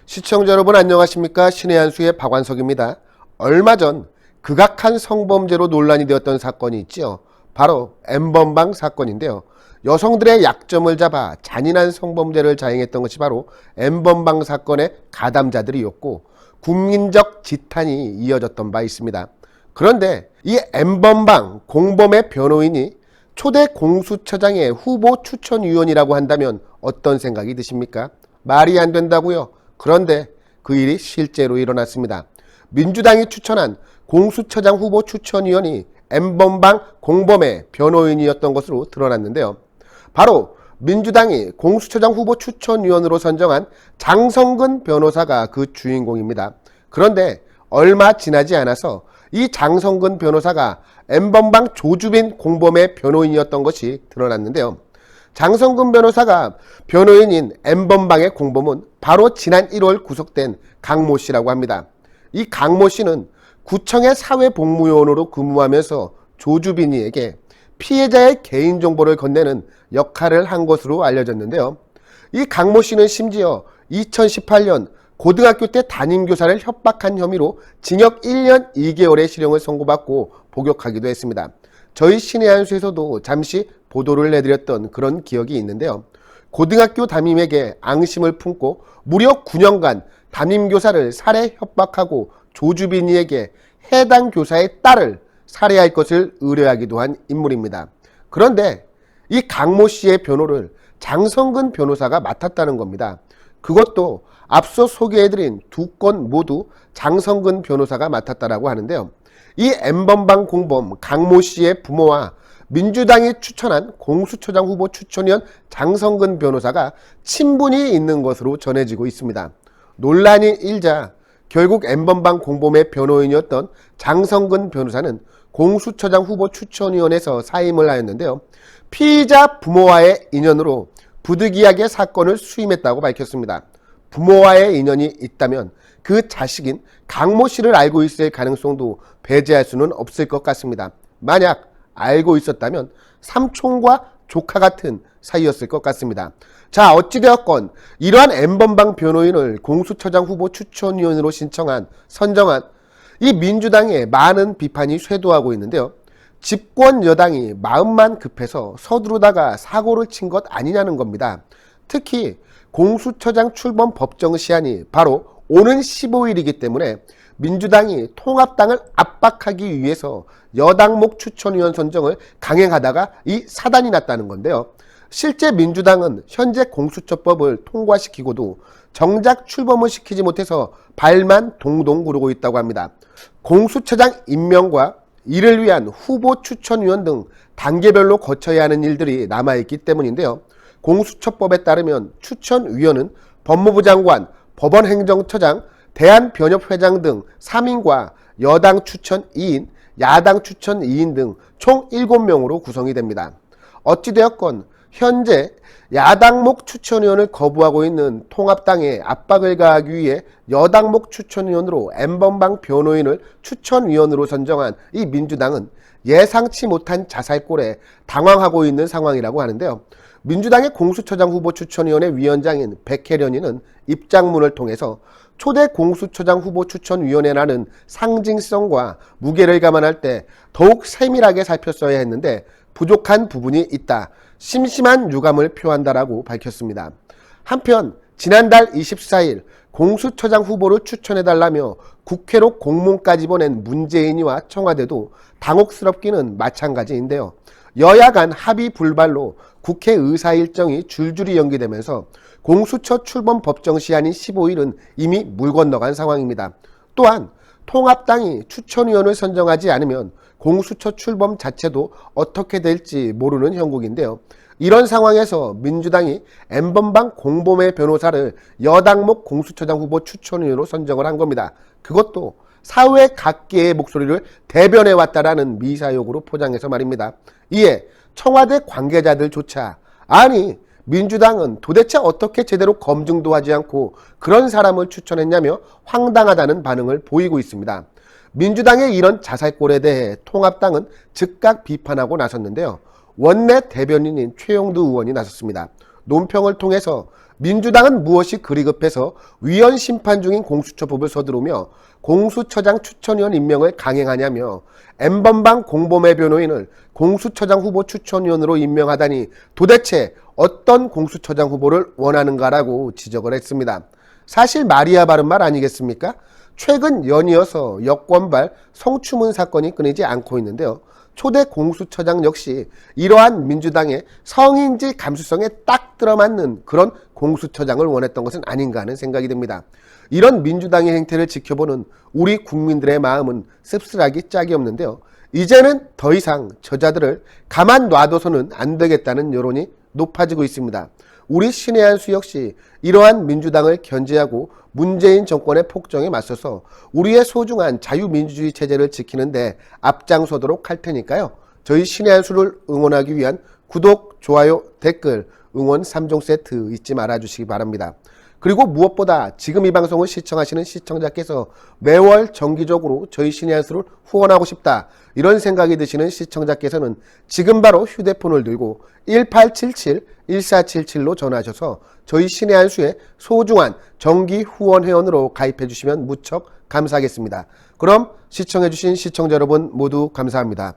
시청자 여러분 안녕하십니까? 신의 한수의 박완석입니다. 얼마 전 극악한 성범죄로 논란이 되었던 사건이 있지요. 바로 N번방 사건인데요. 여성들의 약점을 잡아 잔인한 성범죄를 자행했던 것이 바로 N번방 사건의 가담자들이었고 국민적 지탄이 이어졌던 바 있습니다. 그런데 이 N번방 공범의 변호인이 초대 공수처장의 후보 추천위원이라고 한다면 어떤 생각이 드십니까? 말이 안 된다고요? 그런데 그 일이 실제로 일어났습니다. 민주당이 추천한 공수처장 후보 추천위원이 N번방 공범의 변호인이었던 것으로 드러났는데요. 바로 민주당이 공수처장 후보 추천위원으로 선정한 장성근 변호사가 그 주인공입니다. 그런데 얼마 지나지 않아서 이 장성근 변호사가 N번방 조주빈 공범의 변호인이었던 것이 드러났는데요. 장성근 변호사가 변호인인 N번방의 공범은 바로 지난 1월 구속된 강모 씨라고 합니다. 이 강모 씨는 구청의 사회복무요원으로 근무하면서 조주빈이에게 피해자의 개인정보를 건네는 역할을 한 것으로 알려졌는데요. 이 강모 씨는 심지어 2018년 고등학교 때 담임교사를 협박한 혐의로 징역 1년 2개월의 실형을 선고받고 복역하기도 했습니다. 저희 신의 한수에서도 잠시 보도를 내드렸던 그런 기억이 있는데요. 고등학교 담임에게 앙심을 품고 무려 9년간 담임교사를 살해 협박하고 조주빈이에게 해당 교사의 딸을 살해할 것을 의뢰하기도 한 인물입니다. 그런데 이 강모 씨의 변호를 장성근 변호사가 맡았다는 겁니다. 그것도 앞서 소개해드린 두 건 모두 장성근 변호사가 맡았다라고 하는데요. 이 N번방 공범 강모 씨의 부모와 민주당이 추천한 공수처장 후보 추천위원 장성근 변호사가 친분이 있는 것으로 전해지고 있습니다. 논란이 일자 결국 N번방 공범의 변호인이었던 장성근 변호사는 공수처장 후보 추천위원회에서 사임을 하였는데요. 피의자 부모와의 인연으로 부득이하게 사건을 수임했다고 밝혔습니다. 부모와의 인연이 있다면 그 자식인 강모 씨를 알고 있을 가능성도 배제할 수는 없을 것 같습니다. 만약 알고 있었다면 삼촌과 조카 같은 사이였을 것 같습니다. 자, 어찌되었건 이러한 N번방 변호인을 공수처장 후보 추천위원으로 선정한 이 민주당의 많은 비판이 쇄도하고 있는데요. 집권 여당이 마음만 급해서 서두르다가 사고를 친 것 아니냐는 겁니다. 특히 공수처장 출범 법정 시한이 바로 오는 15일이기 때문에 민주당이 통합당을 압박하기 위해서 여당목 추천위원 선정을 강행하다가 이 사단이 났다는 건데요. 실제 민주당은 현재 공수처법을 통과시키고도 정작 출범을 시키지 못해서 발만 동동 구르고 있다고 합니다. 공수처장 임명과 이를 위한 후보 추천위원 등 단계별로 거쳐야 하는 일들이 남아있기 때문인데요. 공수처법에 따르면 추천위원은 법무부 장관, 법원행정처장, 대한변협회장 등 3인과 여당 추천 2인, 야당 추천 2인 등 총 7명으로 구성이 됩니다. 어찌되었건 현재 야당목 추천위원을 거부하고 있는 통합당에 압박을 가하기 위해 여당목 추천위원으로 N번방 변호인을 추천위원으로 선정한 이 민주당은 예상치 못한 자살골에 당황하고 있는 상황이라고 하는데요. 민주당의 공수처장 후보 추천위원회 위원장인 백혜련이는 입장문을 통해서 초대 공수처장 후보 추천위원회라는 상징성과 무게를 감안할 때 더욱 세밀하게 살폈어야 했는데 부족한 부분이 있다. 심심한 유감을 표한다라고 밝혔습니다. 한편 지난달 24일 공수처장 후보를 추천해달라며 국회로 공문까지 보낸 문재인이와 청와대도 당혹스럽기는 마찬가지인데요. 여야 간 합의 불발로 국회 의사 일정이 줄줄이 연기되면서 공수처 출범 법정 시한인 15일은 이미 물 건너간 상황입니다. 또한 통합당이 추천위원을 선정하지 않으면 공수처 출범 자체도 어떻게 될지 모르는 형국인데요. 이런 상황에서 민주당이 N번방 공범의 변호사를 여당목 공수처장 후보 추천위원으로 선정을 한 겁니다. 그것도 사회 각계의 목소리를 대변해왔다라는 미사역으로 포장해서 말입니다. 이에 청와대 관계자들조차 아니 민주당은 도대체 어떻게 제대로 검증도 하지 않고 그런 사람을 추천했냐며 황당하다는 반응을 보이고 있습니다. 민주당의 이런 자살골에 대해 통합당은 즉각 비판하고 나섰는데요. 원내 대변인인 최영두 의원이 나섰습니다. 논평을 통해서 민주당은 무엇이 그리 급해서 위헌 심판 중인 공수처법을 서두르며 공수처장 추천위원 임명을 강행하냐며 N번방 공범의 변호인을 공수처장 후보 추천위원으로 임명하다니 도대체 어떤 공수처장 후보를 원하는가라고 지적을 했습니다. 사실 말이야 바른 말 아니겠습니까? 최근 연이어서 여권발 성추문 사건이 끊이지 않고 있는데요. 초대 공수처장 역시 이러한 민주당의 성인지 감수성에 딱 들어맞는 그런 공수처장을 원했던 것은 아닌가 하는 생각이 듭니다. 이런 민주당의 행태를 지켜보는 우리 국민들의 마음은 씁쓸하기 짝이 없는데요. 이제는 더 이상 저자들을 가만 놔둬서는 안 되겠다는 여론이 높아지고 있습니다. 우리 신의 한 수 역시 이러한 민주당을 견제하고 문재인 정권의 폭정에 맞서서 우리의 소중한 자유민주주의 체제를 지키는데 앞장서도록 할 테니까요. 저희 신의 한 수를 응원하기 위한 구독, 좋아요, 댓글, 응원 3종 세트 잊지 말아주시기 바랍니다. 그리고 무엇보다 지금 이 방송을 시청하시는 시청자께서 매월 정기적으로 저희 신의 한 수를 후원하고 싶다 이런 생각이 드시는 시청자께서는 지금 바로 휴대폰을 들고 1877-1477로 전화하셔서 저희 신의 한 수의 소중한 정기 후원 회원으로 가입해 주시면 무척 감사하겠습니다. 그럼 시청해 주신 시청자 여러분 모두 감사합니다.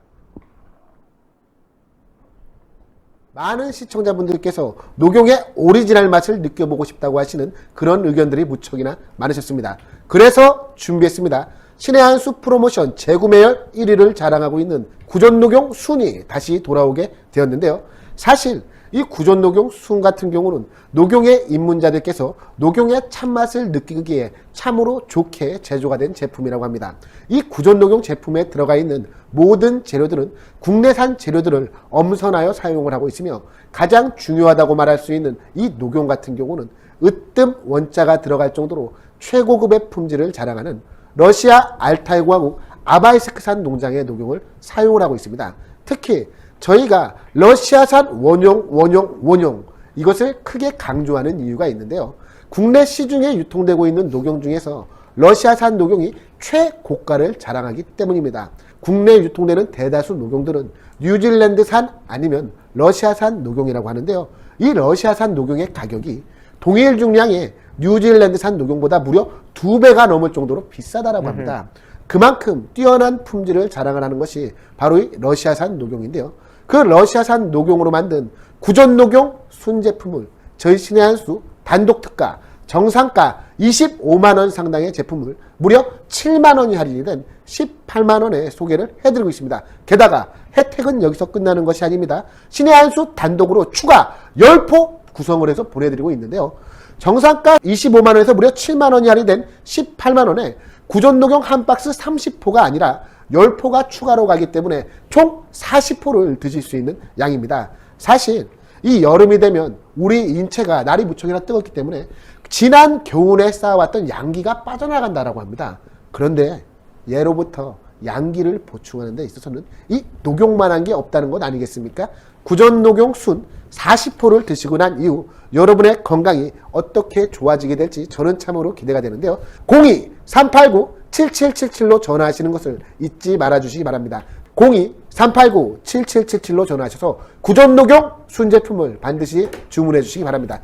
많은 시청자분들께서 녹용의 오리지널 맛을 느껴보고 싶다고 하시는 그런 의견들이 무척이나 많으셨습니다. 그래서 준비했습니다. 신의 한 수 프로모션 재구매율 1위를 자랑하고 있는 구전녹용 순이 다시 돌아오게 되었는데요. 사실 이 구전녹용 순 같은 경우는 녹용의 입문자들께서 녹용의 참맛을 느끼기에 참으로 좋게 제조가 된 제품이라고 합니다. 이 구전녹용 제품에 들어가 있는 모든 재료들은 국내산 재료들을 엄선하여 사용을 하고 있으며 가장 중요하다고 말할 수 있는 이 녹용 같은 경우는 으뜸 원자가 들어갈 정도로 최고급의 품질을 자랑하는 러시아 알타이 공화국 아바이스크산 농장의 녹용을 사용을 하고 있습니다. 특히 저희가 러시아산 원용 이것을 크게 강조하는 이유가 있는데요. 국내 시중에 유통되고 있는 녹용 중에서 러시아산 녹용이 최고가를 자랑하기 때문입니다. 국내에 유통되는 대다수 녹용들은 뉴질랜드산 아니면 러시아산 녹용이라고 하는데요. 이 러시아산 녹용의 가격이 동일 중량의 뉴질랜드산 녹용보다 무려 2배가 넘을 정도로 비싸다라고 합니다. 그만큼 뛰어난 품질을 자랑을 하는 것이 바로 이 러시아산 녹용인데요. 그 러시아산 녹용으로 만든 구전녹용 순 제품을 저희 신의 한 수 단독 특가 정상가 25만원 상당의 제품을 무려 7만원이 할인이 된 18만원에 소개를 해드리고 있습니다. 게다가 혜택은 여기서 끝나는 것이 아닙니다. 신의 한 수 단독으로 추가 10포 구성을 해서 보내드리고 있는데요. 정상가 25만원에서 무려 7만원이 할인된 18만원에 구전녹용 한 박스 30포가 아니라 10포가 추가로 가기 때문에 총 40포를 드실 수 있는 양입니다. 사실 이 여름이 되면 우리 인체가 날이 무척이나 뜨겁기 때문에 지난 겨울에 쌓아왔던 양기가 빠져나간다라고 합니다. 그런데 예로부터 양기를 보충하는 데 있어서는 이 녹용만한 게 없다는 것 아니겠습니까? 구전녹용 순 40포를 드시고 난 이후 여러분의 건강이 어떻게 좋아지게 될지 저는 참으로 기대가 되는데요. 02-389-7777로 전화하시는 것을 잊지 말아주시기 바랍니다. 02-389-7777로 전화하셔서 구전녹용 순 제품을 반드시 주문해 주시기 바랍니다.